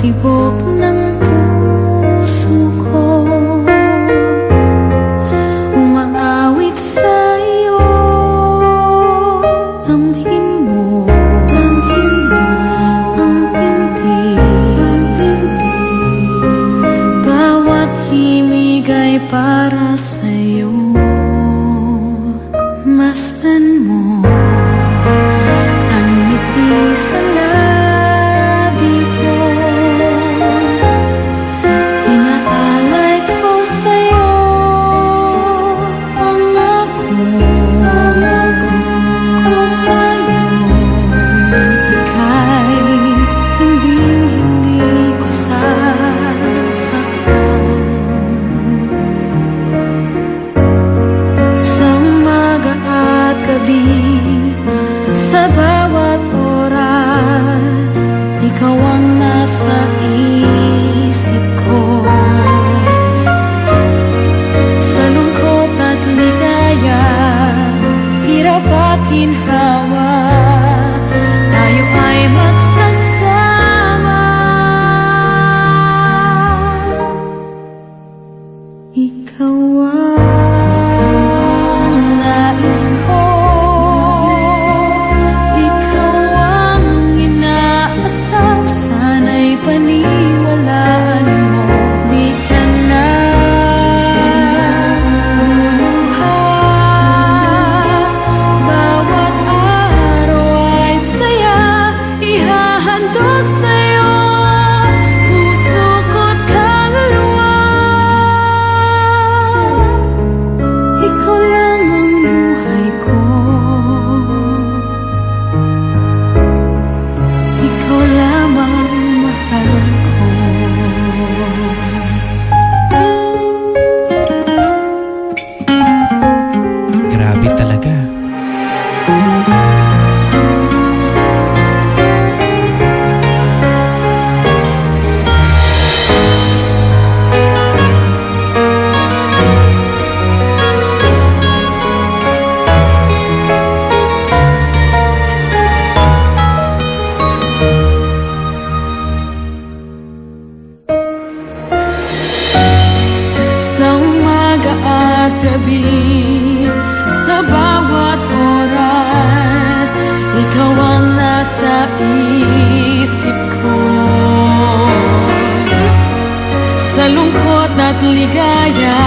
tibok ng puso ko, umaawit sa'yo. Damhin mo ang pinti, bawat himig ay para sa'yo. Masdan mo ang ngiti sa labi ko, inaalay ko sa'yo. Pangako ko sa'yo, ika'y hindi ko sasaktan. Sa umaga at gabi, sa bawat oras, ikaw ang nasa isip ko. Sa lungkot at ligaya, hirap at ginhawa, tayo ay magsasama. Ikaw ang nais ko, ikaw ang inaasam, sana'y paniwalaan mo. Di ka na luluha, bawat araw ay saya, ihahandog sa'yo puso ko't kaluluwa. Ikaw lang ang buhay ko, ikaw lamang mahal ko. Grabe talaga. Sa umaga at gabi, sa bawat oras, ikaw ang nasa isip ko. Sa lungkot at ligaya,